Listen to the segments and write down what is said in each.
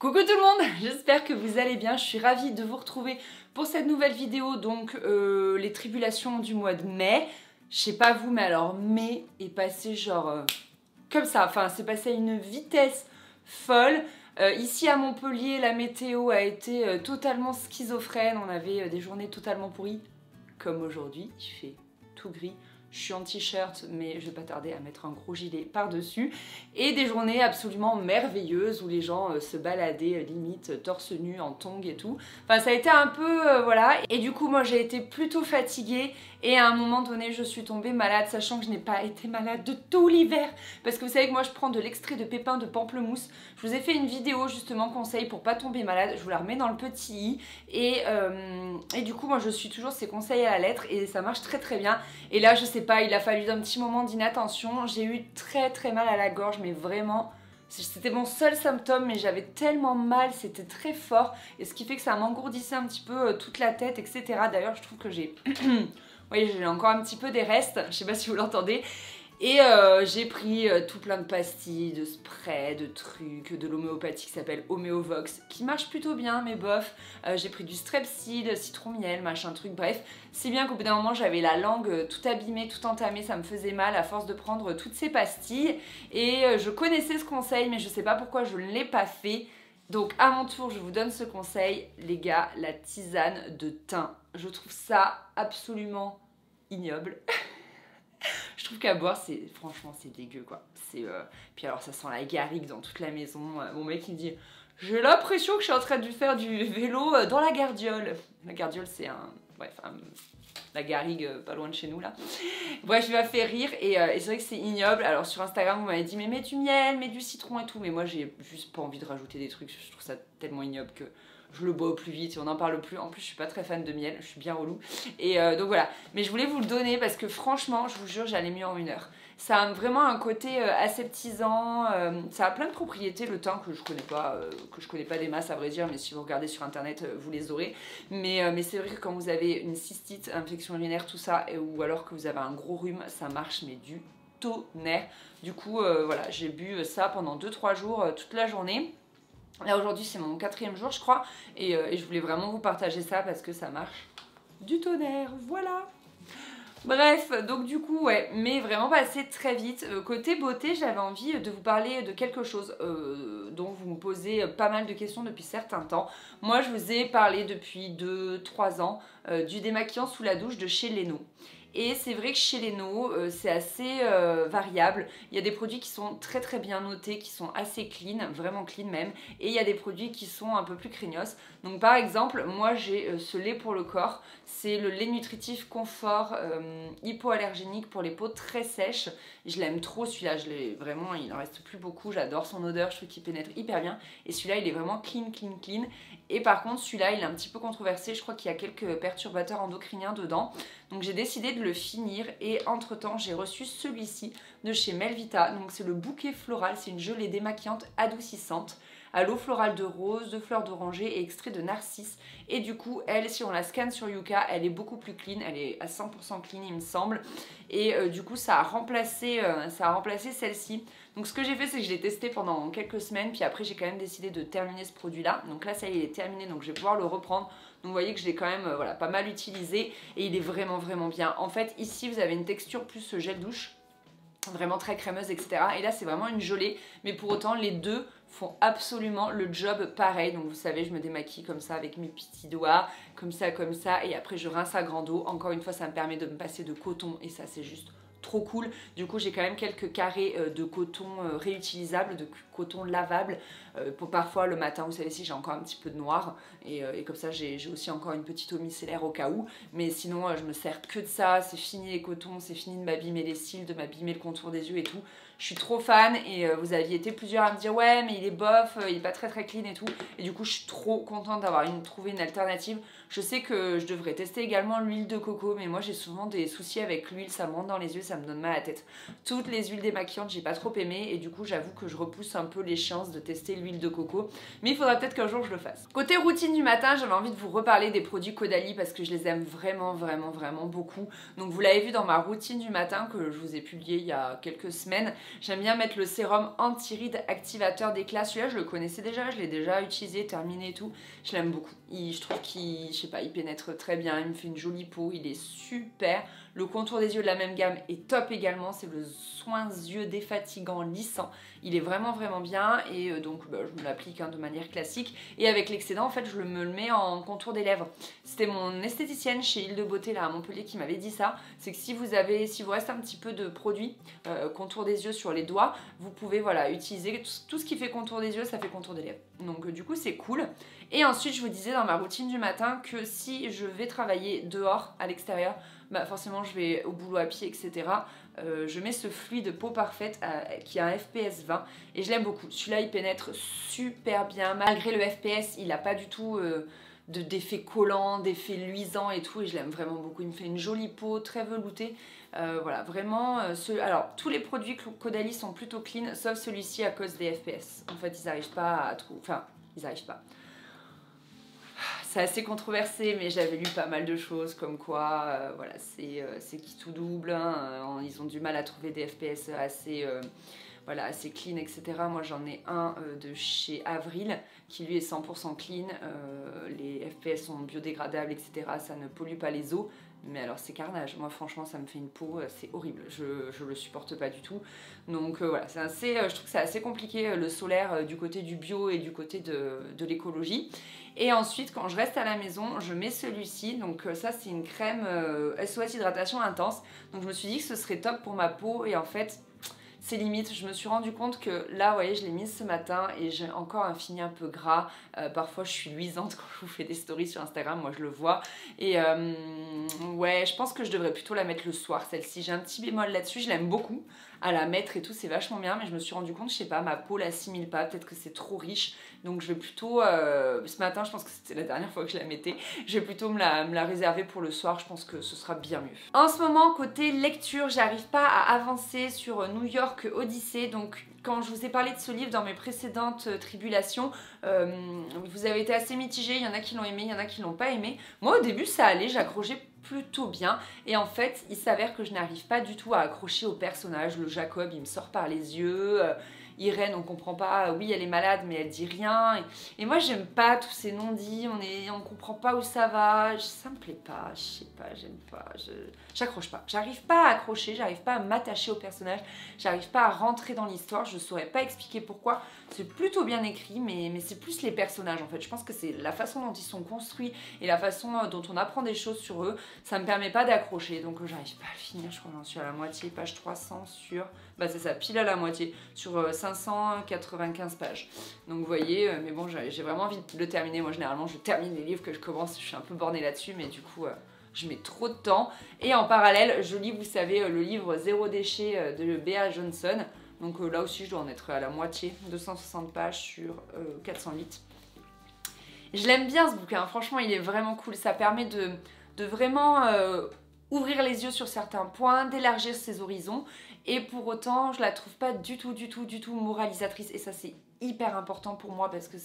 Coucou tout le monde, j'espère que vous allez bien, je suis ravie de vous retrouver pour cette nouvelle vidéo, donc les tribulations du mois de mai. Je sais pas vous, mais alors mai est passé genre comme ça, enfin c'est passé à une vitesse folle. Ici à Montpellier, la météo a été totalement schizophrène, on avait des journées totalement pourries, comme aujourd'hui, il fait tout gris. Je suis en t-shirt, mais je vais pas tarder à mettre un gros gilet par-dessus. Et des journées absolument merveilleuses où les gens se baladaient limite torse nu en tongs et tout. Enfin, ça a été un peu, voilà. Et du coup, moi, j'ai été plutôt fatiguée. Et à un moment donné, je suis tombée malade, sachant que je n'ai pas été malade de tout l'hiver. Parce que vous savez que moi, je prends de l'extrait de pépins de pamplemousse. Je vous ai fait une vidéo, justement, conseil pour pas tomber malade. Je vous la remets dans le petit i. Et du coup, moi, je suis toujours ces conseils à la lettre. Et ça marche très très bien. Et là, je sais pas, il a fallu un petit moment d'inattention. J'ai eu très mal à la gorge, mais vraiment, c'était mon seul symptôme, mais j'avais tellement mal, c'était très fort, et ce qui fait que ça m'engourdissait un petit peu toute la tête, etc. D'ailleurs, je trouve que j'ai... oui, j'ai encore un petit peu des restes, je sais pas si vous l'entendez. Et j'ai pris tout plein de pastilles, de sprays, de trucs, de l'homéopathie qui s'appelle Homéovox, qui marche plutôt bien, mais bof. J'ai pris du strepsil, citron miel, machin truc, bref. Si bien qu'au bout d'un moment, j'avais la langue tout abîmée, tout entamée, ça me faisait mal à force de prendre toutes ces pastilles. Et je connaissais ce conseil, mais je sais pas pourquoi je ne l'ai pas fait. Donc à mon tour, je vous donne ce conseil, les gars, la tisane de thym. Je trouve ça absolument ignoble. Je trouve qu'à boire, franchement, c'est dégueu, quoi. Puis alors, ça sent la garrigue dans toute la maison. Mon mec, il me dit, j'ai l'impression que je suis en train de faire du vélo dans la gardiole. La gardiole, c'est la garrigue pas loin de chez nous, là. Bref, il m'a fait rire, et c'est vrai que c'est ignoble. Alors, sur Instagram, vous m'avez dit, mais mets du miel, mets du citron et tout. Mais moi, j'ai juste pas envie de rajouter des trucs. Je trouve ça tellement ignoble que... je le bois au plus vite et on n'en parle plus. En plus, je suis pas très fan de miel, je suis bien relou. Et donc voilà. Mais je voulais vous le donner parce que franchement, je vous jure, j'allais mieux en 1 heure. Ça a vraiment un côté aseptisant. Ça a plein de propriétés, le thym, que je connais pas des masses à vrai dire. Mais si vous regardez sur internet, vous les aurez. Mais c'est vrai que quand vous avez une cystite, infection urinaire, tout ça, ou alors que vous avez un gros rhume, ça marche mais du tonnerre. Du coup, voilà, j'ai bu ça pendant 2-3 jours, toute la journée. Là aujourd'hui c'est mon 4e jour je crois et je voulais vraiment vous partager ça parce que ça marche du tonnerre, voilà. Bref, donc du coup ouais, mais vraiment passé très vite. Côté beauté, j'avais envie de vous parler de quelque chose dont vous me posez pas mal de questions depuis certains temps. Moi je vous ai parlé depuis 2-3 ans du démaquillant sous la douche de chez Leno. Et c'est vrai que chez Leno, c'est assez variable. Il y a des produits qui sont très bien notés, qui sont assez clean, vraiment clean même. Et il y a des produits qui sont un peu plus craignos. Donc par exemple, moi j'ai ce lait pour le corps. C'est le lait nutritif confort hypoallergénique pour les peaux très sèches. Je l'aime trop celui-là, vraiment, il n'en reste plus beaucoup. J'adore son odeur, je trouve qu'il pénètre hyper bien. Et celui-là, il est vraiment clean. Et par contre, celui-là, il est un petit peu controversé. Je crois qu'il y a quelques perturbateurs endocriniens dedans. Donc j'ai décidé de le finir et entre temps j'ai reçu celui-ci de chez Melvita. Donc c'est le bouquet floral, c'est une gelée démaquillante adoucissante à l'eau florale de rose, de fleurs d'oranger et extrait de narcisse. Et du coup, elle, si on la scanne sur Yuka, elle est beaucoup plus clean, elle est à 100% clean il me semble. Et du coup, ça a remplacé celle-ci. Donc ce que j'ai fait, c'est que je l'ai testé pendant quelques semaines, puis après j'ai quand même décidé de terminer ce produit-là. Donc là, ça y est, il est terminé, donc je vais pouvoir le reprendre. Donc vous voyez que je l'ai quand même voilà, pas mal utilisé et il est vraiment bien. En fait, ici, vous avez une texture plus gel douche, vraiment très crémeuse, etc. Et là, c'est vraiment une gelée, mais pour autant, les deux font absolument le job pareil. Donc vous savez, je me démaquille comme ça avec mes petits doigts, comme ça, et après je rince à grande eau. Encore une fois, ça me permet de me passer de coton et ça, c'est juste trop cool. Du coup, j'ai quand même quelques carrés de coton réutilisable, de coton lavable pour parfois le matin, vous savez, si j'ai encore un petit peu de noir et comme ça j'ai aussi encore une petite eau micellaire au cas où, mais sinon je me sers que de ça. C'est fini les cotons, c'est fini de m'abîmer les cils, de m'abîmer le contour des yeux et tout. Je suis trop fan et vous aviez été plusieurs à me dire ouais mais il est bof, il est pas très clean et tout, et du coup je suis trop contente d'avoir trouvé une alternative. Je sais que je devrais tester également l'huile de coco, mais moi j'ai souvent des soucis avec l'huile, ça me rentre dans les yeux, ça me donne mal à la tête. Toutes les huiles démaquillantes j'ai pas trop aimé et du coup j'avoue que je repousse un peu l'échéance de tester l'huile de coco, mais il faudra peut-être qu'un jour je le fasse. Côté routine du matin, j'avais envie de vous reparler des produits Caudalie parce que je les aime vraiment beaucoup. Donc vous l'avez vu dans ma routine du matin que je vous ai publié il y a quelques semaines, J'aime bien mettre le sérum anti-rides activateur d'éclat. Celui-là, je le connaissais déjà, je l'ai déjà utilisé, terminé et tout. Je l'aime beaucoup. Je trouve qu'il, je sais pas, il pénètre très bien, il me fait une jolie peau, il est super. Le contour des yeux de la même gamme est top également, c'est le soin yeux défatigant lissant. Il est vraiment bien et donc je me l'applique de manière classique. Et avec l'excédent, en fait, je me le mets en contour des lèvres. C'était mon esthéticienne chez Île de Beauté là à Montpellier qui m'avait dit ça. C'est que si vous reste un petit peu de produit contour des yeux sur les doigts, vous pouvez voilà utiliser tout ce qui fait contour des yeux, ça fait contour des lèvres. Donc du coup c'est cool. Et ensuite je vous disais dans ma routine du matin que si je vais travailler dehors à l'extérieur, bah forcément je vais au boulot à pied, etc. Je mets ce fluide peau parfaite qui a un FPS 20 et je l'aime beaucoup. Celui-là il pénètre super bien, malgré le FPS il n'a pas du tout d'effet collant, d'effet luisant et tout, et je l'aime vraiment beaucoup. Il me fait une jolie peau très veloutée. Voilà, vraiment. Alors, tous les produits Caudalie sont plutôt clean, sauf celui-ci à cause des FPS. En fait, ils n'arrivent pas à trouver. Enfin, ils n'arrivent pas. C'est assez controversé, mais j'avais lu pas mal de choses comme quoi, voilà, c'est qui tout double. Hein, ils ont du mal à trouver des FPS assez. Voilà, assez clean, etc. Moi j'en ai un de chez Avril qui lui est 100% clean. Les FPS sont biodégradables, etc. Ça ne pollue pas les os. Mais alors c'est carnage. Moi franchement ça me fait une peau, c'est horrible. Je le supporte pas du tout. Donc voilà, c'est assez, je trouve que c'est assez compliqué le solaire du côté du bio et du côté de l'écologie. Et ensuite quand je reste à la maison, je mets celui-ci. Donc ça c'est une crème SOS hydratation intense. Donc je me suis dit que ce serait top pour ma peau et en fait... c'est limite, je me suis rendu compte que là, vous voyez, je l'ai mise ce matin et j'ai encore un fini un peu gras. Parfois, je suis luisante quand je vous fais des stories sur Instagram, moi je le vois. Et ouais, je pense que je devrais plutôt la mettre le soir, celle-ci. J'ai un petit bémol là-dessus, je l'aime beaucoup à la mettre et tout, c'est vachement bien. Mais je me suis rendu compte, je sais pas, ma peau l'assimile pas, peut-être que c'est trop riche. Donc je vais plutôt, ce matin, je pense que c'était la dernière fois que je la mettais, je vais plutôt me la réserver pour le soir, je pense que ce sera bien mieux. En ce moment, côté lecture, j'arrive pas à avancer sur New York Odyssey. Donc quand je vous ai parlé de ce livre dans mes précédentes tribulations, vous avez été assez mitigés, il y en a qui l'ont aimé, il y en a qui l'ont pas aimé. Moi au début ça allait, j'accrochais plutôt bien et en fait il s'avère que je n'arrive pas du tout à accrocher au personnage. Le Jacob il me sort par les yeux, Irène on comprend pas, oui elle est malade mais elle dit rien et moi j'aime pas tous ces non-dits, on comprend pas où ça va, ça me plaît pas, je sais pas, j'aime pas, j'accroche pas, j'arrive pas à accrocher, j'arrive pas à m'attacher au personnage, j'arrive pas à rentrer dans l'histoire, je saurais pas expliquer pourquoi. C'est plutôt bien écrit mais c'est plus les personnages en fait, je pense que c'est la façon dont ils sont construits et la façon dont on apprend des choses sur eux, ça me permet pas d'accrocher, donc j'arrive pas à le finir, je crois que j'en suis à la moitié, page 300 sur, bah c'est ça, pile à la moitié, sur 595 pages. Donc vous voyez, mais bon j'ai vraiment envie de le terminer, moi généralement je termine les livres que je commence, je suis un peu bornée là-dessus, mais du coup je mets trop de temps. Et en parallèle je lis, vous savez, le livre Zéro déchet de Bea Johnson. Donc là aussi je dois en être à la moitié, 260 pages sur 408. Je l'aime bien ce bouquin, franchement il est vraiment cool, ça permet de vraiment ouvrir les yeux sur certains points, d'élargir ses horizons, et pour autant je la trouve pas du tout moralisatrice, et ça c'est hyper important pour moi parce que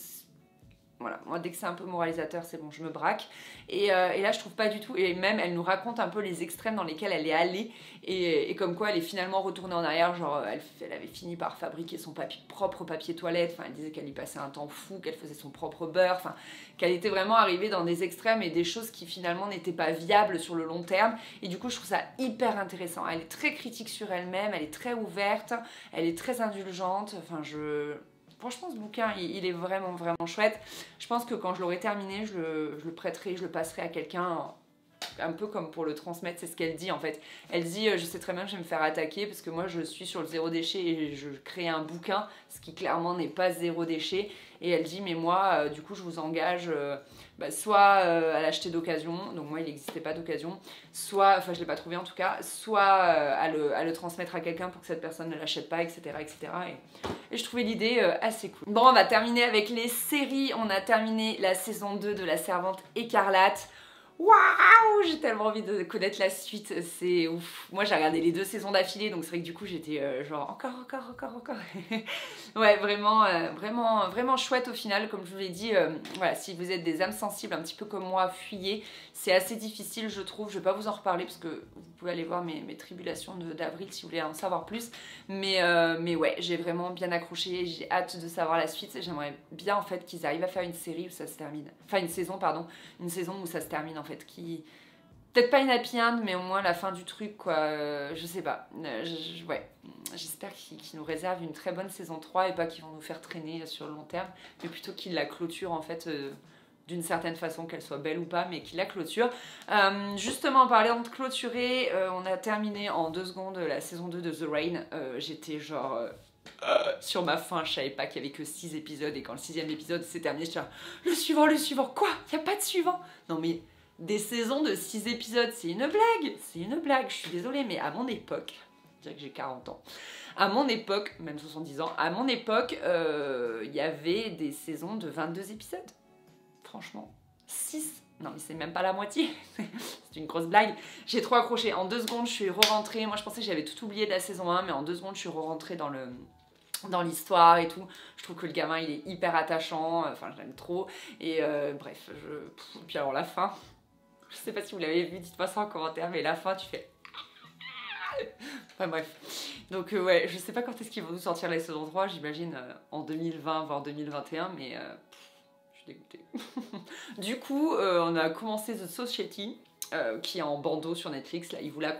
voilà, moi dès que c'est un peu moralisateur c'est bon, je me braque, et là je trouve pas du tout, et même elle nous raconte un peu les extrêmes dans lesquels elle est allée, et comme quoi elle est finalement retournée en arrière, genre elle avait fini par fabriquer son propre papier toilette, enfin elle disait qu'elle y passait un temps fou, qu'elle faisait son propre beurre, enfin qu'elle était vraiment arrivée dans des extrêmes et des choses qui finalement n'étaient pas viables sur le long terme, et du coup je trouve ça hyper intéressant. Elle est très critique sur elle-même, elle est très ouverte, elle est très indulgente, enfin franchement ce bouquin il est vraiment chouette. Je pense que quand je l'aurai terminé je le prêterai, je le passerai à quelqu'un, un peu comme pour le transmettre, c'est ce qu'elle dit en fait. Elle dit je sais très bien que je vais me faire attaquer parce que moi je suis sur le zéro déchet et je crée un bouquin, ce qui clairement n'est pas zéro déchet, et elle dit mais moi du coup je vous engage soit à l'acheter d'occasion, donc moi il n'existait pas d'occasion, soit, enfin je l'ai pas trouvé en tout cas, soit à le transmettre à quelqu'un pour que cette personne ne l'achète pas, etc. Et je trouvais l'idée assez cool. Bon, on va terminer avec les séries. On a terminé la saison 2 de La Servante écarlate. waouh, j'ai tellement envie de connaître la suite, c'est ouf. Moi j'ai regardé les 2 saisons d'affilée, donc c'est vrai que du coup j'étais genre encore. Ouais, vraiment chouette au final, comme je vous l'ai dit. Voilà, si vous êtes des âmes sensibles un petit peu comme moi, fuyez. C'est assez difficile je trouve, je vais pas vous en reparler parce que vous pouvez aller voir mes tribulations d'avril si vous voulez en savoir plus. Mais ouais, j'ai vraiment bien accroché, j'ai hâte de savoir la suite. J'aimerais bien en fait qu'ils arrivent à faire une série où ça se termine, enfin une saison pardon, une saison où ça se termine en fait, qui... Peut-être pas une happy end, mais au moins la fin du truc, quoi. Je sais pas. Ouais. J'espère qu'ils nous réservent une très bonne saison 3 et pas qu'ils vont nous faire traîner sur le long terme, mais plutôt qu'ils la clôturent, en fait, d'une certaine façon, qu'elle soit belle ou pas, mais qu'ils la clôturent. Justement, en parlant de clôturer, on a terminé en 2 secondes la saison 2 de The Rain. J'étais genre... sur ma faim, je savais pas qu'il y avait que 6 épisodes, et quand le 6e épisode s'est terminé, j'étais genre, le suivant, quoi? Y a pas de suivant? Non mais... Des saisons de 6 épisodes, c'est une blague, je suis désolée, mais à mon époque, je dirais que j'ai 40 ans, à mon époque, même 70 ans, à mon époque, il y avait des saisons de 22 épisodes, franchement, 6, non mais c'est même pas la moitié, c'est une grosse blague, j'ai trop accroché, en 2 secondes je suis re-rentrée, moi je pensais que j'avais tout oublié de la saison 1, mais en 2 secondes je suis re-rentrée dans l'histoire et tout. Je trouve que le gamin il est hyper attachant, enfin je l'aime trop, et bref, puis alors la fin... Je sais pas si vous l'avez vu, dites-moi ça en commentaire, mais la fin, tu fais... Enfin bref. Donc ouais, je sais pas quand est-ce qu'ils vont nous sortir la saison 3, j'imagine en 2020, voire 2021, mais je suis dégoûtée. Du coup, on a commencé The Society, qui est en bandeau sur Netflix, là, il vous l'a